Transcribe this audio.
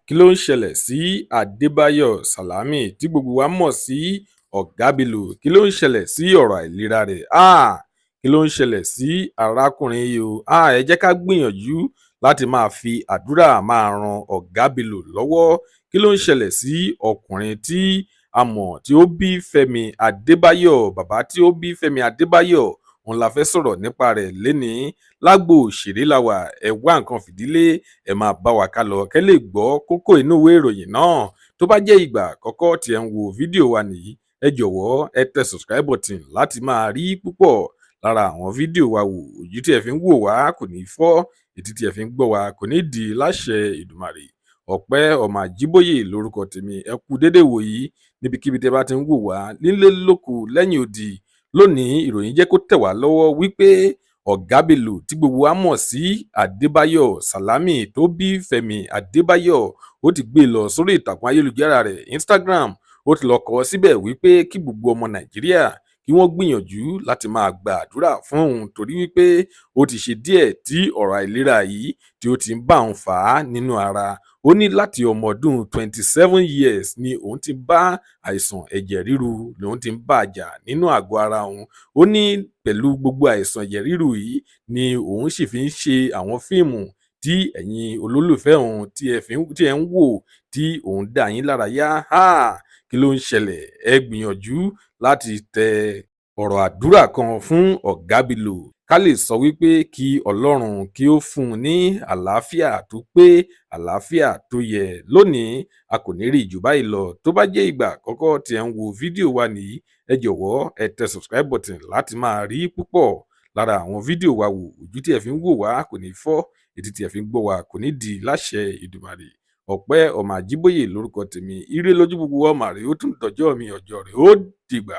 Kí ló ń ṣẹlẹ̀ sí Adébáyọ̀ Sàlámì tí gbogbo wa mọ̀ sí Ọ̀gá Bello? Kí ló ń ṣẹlẹ̀ sí ọ̀rọ̀ àìlera rẹ̀? Kí ló ń ṣẹlẹ̀ sí arákùnrin yìí o? Ẹ jẹ́ ká gbìyànjú láti máa fi àdúrà máa ran Ọ̀gá Bello lọ́wọ́. Kí ló ń ṣẹlẹ̀ sí ọkùnrin tí a mọ̀ tí ó bí Fẹ́mi Adébáyọ̀? Bàbá tí ó bí Fẹ́mi Adébáyọ̀, òun la fẹ́ sọ̀rọ̀ nípa rẹ̀ lénìí. Lágbo òṣèré la wà, ẹ wá nǹkan fìdílé, ẹ máa bá wa ká lọ kẹ́ lè gbọ́ kókó inú ìwé ìròyìn náà. Tó bá jẹ́ ìgbà àkọ́kọ́ tí ẹ ń wo fídíò wa nìyí, ẹ jọ̀wọ́ ẹ tẹ subscribe button láti máa rí púpọ̀ lára àwọn fídíò wa wò. Ojú tí ẹ fi ń wò wá kò ní fọ́, etí tí ẹ fi ń gbọ́ wa kò ní di láṣẹ Èdùmàrè. Ọpẹ́ ọmọ Àjíbóyè lórúkọ tèmi. Ẹ kú dédé wò yìí níbikíbi tẹ́ bá ti ń wò wá, nílé lóko lẹ́yìn odi. Lónìí ìròyìn jẹ́ kó tẹ̀ wá lọ́wọ́ wípé Ọ̀gá Bello tí gbogbo wa mọ̀ sí Adébáyọ̀ Sàlámì tó bí Fẹ́mi Adébáyọ̀, ó ti gbé lọ sórí ìtàkùn ayélujára rẹ̀ Instagram. Ó ti lọ kọ síbẹ̀ wípé kí gbogbo ọmọ Nàìjíríà kí wọ́n gbìyànjú láti máa gba àdúrà fún òun torí wípé ó ti ṣe díẹ̀ tí ọ̀rọ̀ àìlera yìí tí ó ti ń bá òun fà á nínú ara. Ó ní láti ọmọ ọdún 27 years ni òun ti bá àìsàn ẹ̀jẹ̀ ríru lòun ti ń bá a jà nínú àgọ́ ara òun. Ó ní pẹ̀lú gbogbo àìsàn ẹ̀jẹ̀ ríru yìí ni òun sì fi ń ṣe àwọn fíìmù tí ẹ̀yin olólùfẹ́ òun tí ẹ ń wò tí òun dá yín lára yá. Kí ló ń ṣẹlẹ̀? Ẹ gbìyànjú láti tẹ ọ̀rọ̀ àdúrà kan fún Ọ̀gá Bello ká lè sọ wípé kí Ọlọ́run kí ó fún un ní àlàáfíà tó pé, àlàáfíà tó yẹ. Lónìí a kò ní rí jù báyìí lọ. Tó bá jẹ́ ìgbà àkọ́kọ́ tí ẹ ń wo fídíò wa nìyí, ẹ jọ̀wọ́ ẹ tẹ subscribe button láti máa rí púpọ̀ lára àwọn fídíò wa wò. Ojú tí ẹ fi ń wò wá kò ní fọ́, etí tí ẹ fi ń gbọ́ wá kò ní di láṣẹ Èdùmàrè. Ọpẹ́ ọmọ Àjíbóyè lórúkọ tèmi. Ire lójú gbogbo ọmọ rẹ̀ ó tún dọjọ́ mi ọjọ́ rẹ̀ ó dìgbà.